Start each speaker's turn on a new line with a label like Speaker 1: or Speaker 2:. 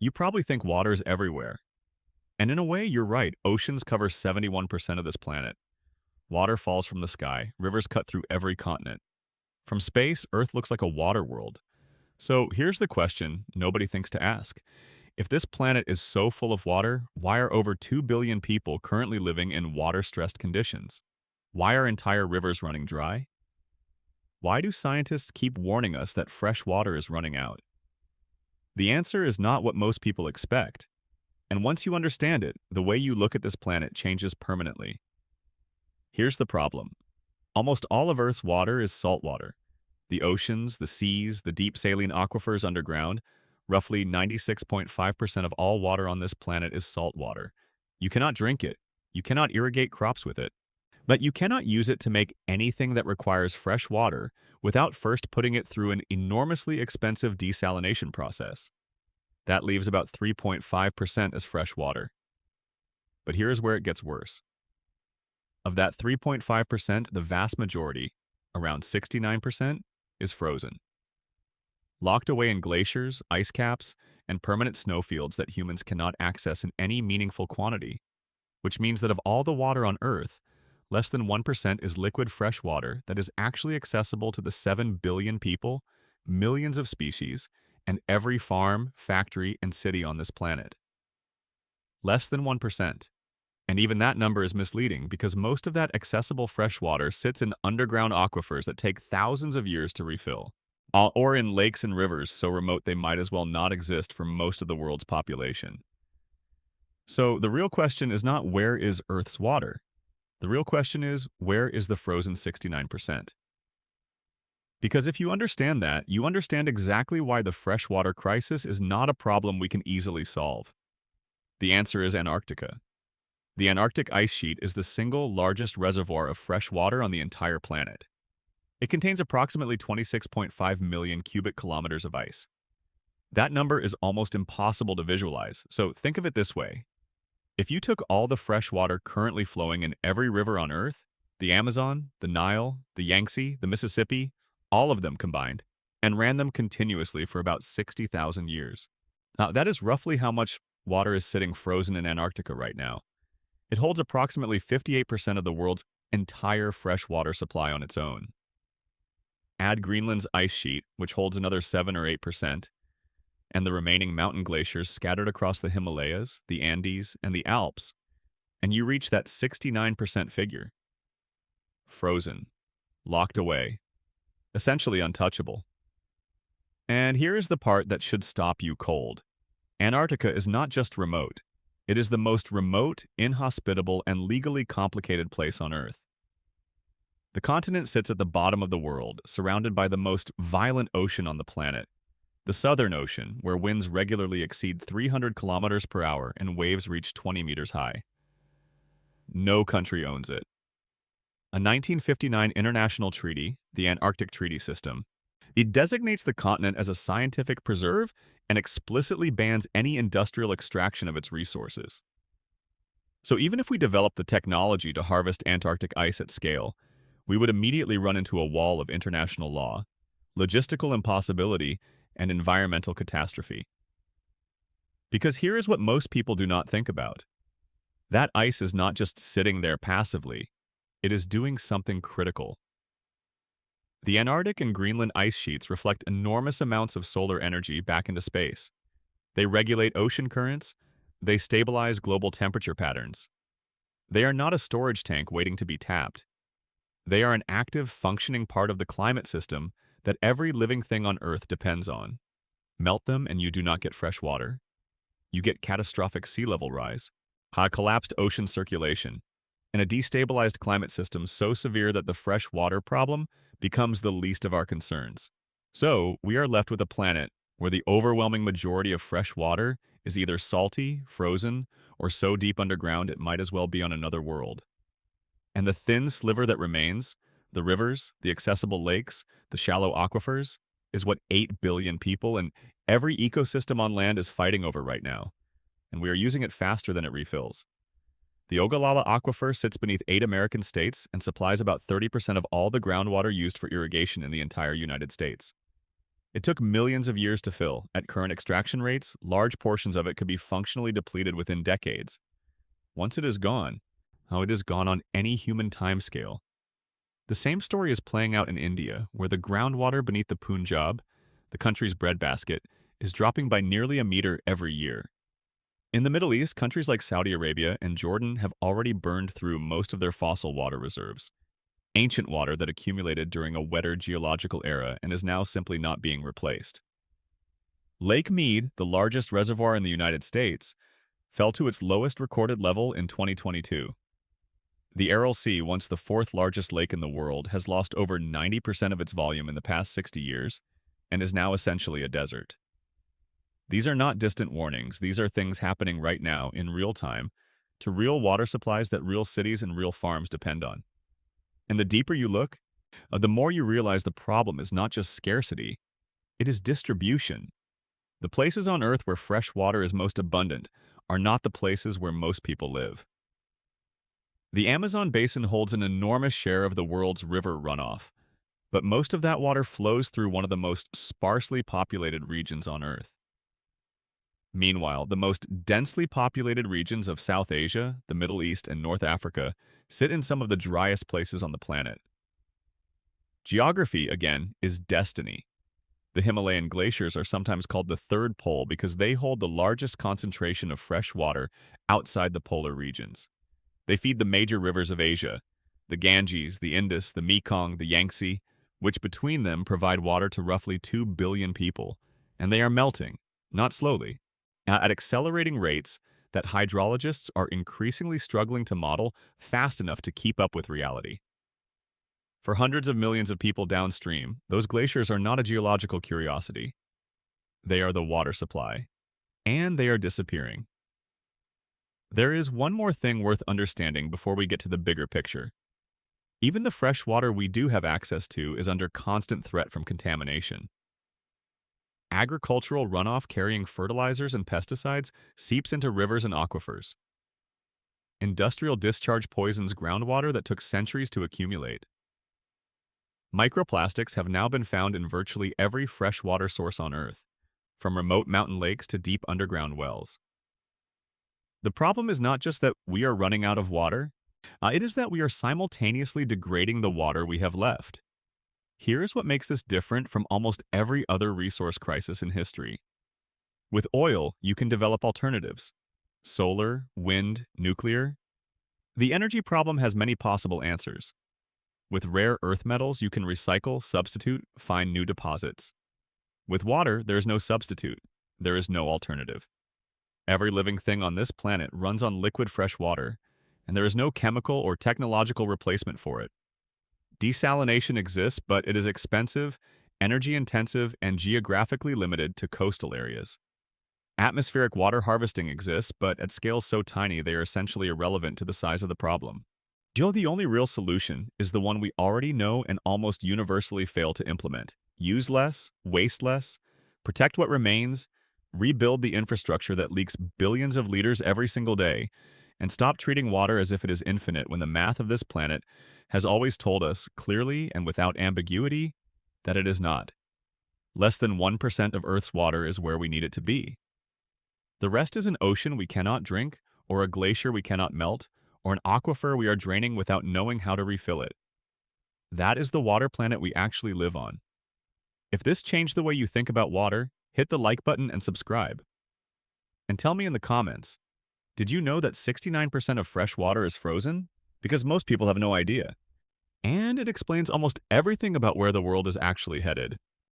Speaker 1: You probably think water is everywhere. And in a way, you're right. Oceans cover 71% of this planet. Water falls from the sky. Rivers cut through every continent. From space, Earth looks like a water world. So here's the question nobody thinks to ask. If this planet is so full of water, why are over 2 billion people currently living in water-stressed conditions? Why are entire rivers running dry? Why do scientists keep warning us that fresh water is running out? The answer is not what most people expect. And once you understand it, the way you look at this planet changes permanently. Here's the problem. Almost all of Earth's water is saltwater. The oceans, the seas, the deep saline aquifers underground, roughly 96.5% of all water on this planet is saltwater. You cannot drink it. You cannot irrigate crops with it. But you cannot use it to make anything that requires fresh water without first putting it through an enormously expensive desalination process. That leaves about 3.5% as fresh water. But here's where it gets worse. Of that 3.5%, the vast majority, around 69%, is frozen. Locked away in glaciers, ice caps, and permanent snowfields that humans cannot access in any meaningful quantity, which means that of all the water on Earth, less than 1% is liquid fresh water that is actually accessible to the 7 billion people, millions of species, and every farm, factory, and city on this planet. Less than 1%. And even that number is misleading because most of that accessible fresh water sits in underground aquifers that take thousands of years to refill, or in lakes and rivers so remote they might as well not exist for most of the world's population. So the real question is not where is Earth's water? The real question is where is the frozen 69%? Because if you understand that, you understand exactly why the freshwater crisis is not a problem we can easily solve. The answer is Antarctica. The Antarctic ice sheet is the single largest reservoir of fresh water on the entire planet. It contains approximately 26.5 million cubic kilometers of ice. That number is almost impossible to visualize, so think of it this way. If you took all the fresh water currently flowing in every river on Earth, the Amazon, the Nile, the Yangtze, the Mississippi, all of them combined, and ran them continuously for about 60,000 years. Now, that is roughly how much water is sitting frozen in Antarctica right now. It holds approximately 58% of the world's entire freshwater supply on its own. Add Greenland's ice sheet, which holds another 7 or 8%, and the remaining mountain glaciers scattered across the Himalayas, the Andes, and the Alps, and you reach that 69% figure. Frozen. Locked away. Essentially untouchable. And here is the part that should stop you cold. Antarctica is not just remote. It is the most remote, inhospitable, and legally complicated place on Earth. The continent sits at the bottom of the world, surrounded by the most violent ocean on the planet, the Southern Ocean, where winds regularly exceed 300 kilometers per hour and waves reach 20 meters high. No country owns it. A 1959 international treaty, the Antarctic Treaty System, it designates the continent as a scientific preserve and explicitly bans any industrial extraction of its resources. So even if we develop the technology to harvest Antarctic ice at scale, we would immediately run into a wall of international law, logistical impossibility, and environmental catastrophe. Because here is what most people do not think about. That ice is not just sitting there passively, it is doing something critical. The Antarctic and Greenland ice sheets reflect enormous amounts of solar energy back into space. They regulate ocean currents, they stabilize global temperature patterns. They are not a storage tank waiting to be tapped. They are an active, functioning part of the climate system that every living thing on Earth depends on. Melt them and you do not get fresh water. You get catastrophic sea level rise, high collapsed ocean circulation, and a destabilized climate system so severe that the fresh water problem becomes the least of our concerns. So, we are left with a planet where the overwhelming majority of fresh water is either salty, frozen, or so deep underground it might as well be on another world. And the thin sliver that remains, the rivers, the accessible lakes, the shallow aquifers, is what 8 billion people and every ecosystem on land is fighting over right now. And we are using it faster than it refills. The Ogallala Aquifer sits beneath 8 American states and supplies about 30% of all the groundwater used for irrigation in the entire United States. It took millions of years to fill. At current extraction rates, large portions of it could be functionally depleted within decades. Once it is gone, it is gone on any human timescale. The same story is playing out in India, where the groundwater beneath the Punjab, the country's breadbasket, is dropping by nearly a meter every year. In the Middle East, countries like Saudi Arabia and Jordan have already burned through most of their fossil water reserves, ancient water that accumulated during a wetter geological era and is now simply not being replaced. Lake Mead, the largest reservoir in the United States, fell to its lowest recorded level in 2022. The Aral Sea, once the fourth largest lake in the world, has lost over 90% of its volume in the past 60 years and is now essentially a desert. These are not distant warnings. These are things happening right now in real time to real water supplies that real cities and real farms depend on. And the deeper you look, the more you realize the problem is not just scarcity, it is distribution. The places on Earth where fresh water is most abundant are not the places where most people live. The Amazon basin holds an enormous share of the world's river runoff, but most of that water flows through one of the most sparsely populated regions on Earth. Meanwhile, the most densely populated regions of South Asia, the Middle East, and North Africa sit in some of the driest places on the planet. Geography, again, is destiny. The Himalayan glaciers are sometimes called the third pole because they hold the largest concentration of fresh water outside the polar regions. They feed the major rivers of Asia, the Ganges, the Indus, the Mekong, the Yangtze, which between them provide water to roughly 2 billion people, and they are melting, not slowly, at accelerating rates that hydrologists are increasingly struggling to model fast enough to keep up with reality. For hundreds of millions of people downstream, those glaciers are not a geological curiosity. They are the water supply, and they are disappearing. There is one more thing worth understanding before we get to the bigger picture. Even the fresh water we do have access to is under constant threat from contamination. Agricultural runoff carrying fertilizers and pesticides seeps into rivers and aquifers. Industrial discharge poisons groundwater that took centuries to accumulate. Microplastics have now been found in virtually every freshwater source on Earth, from remote mountain lakes to deep underground wells. The problem is not just that we are running out of water, it is that we are simultaneously degrading the water we have left. Here is what makes this different from almost every other resource crisis in history. With oil, you can develop alternatives. Solar, wind, nuclear. The energy problem has many possible answers. With rare earth metals, you can recycle, substitute, find new deposits. With water, there is no substitute. There is no alternative. Every living thing on this planet runs on liquid fresh water, and there is no chemical or technological replacement for it. Desalination exists, but it is expensive, energy-intensive, and geographically limited to coastal areas. Atmospheric water harvesting exists, but at scales so tiny they are essentially irrelevant to the size of the problem. The only real solution is the one we already know and almost universally fail to implement. Use less, waste less, protect what remains, rebuild the infrastructure that leaks billions of liters every single day, and stop treating water as if it is infinite when the math of this planet has always told us, clearly and without ambiguity, that it is not. Less than 1% of Earth's water is where we need it to be. The rest is an ocean we cannot drink, or a glacier we cannot melt, or an aquifer we are draining without knowing how to refill it. That is the water planet we actually live on. If this changed the way you think about water, hit the like button and subscribe. And tell me in the comments, did you know that 69% of fresh water is frozen? Because most people have no idea. And it explains almost everything about where the world is actually headed.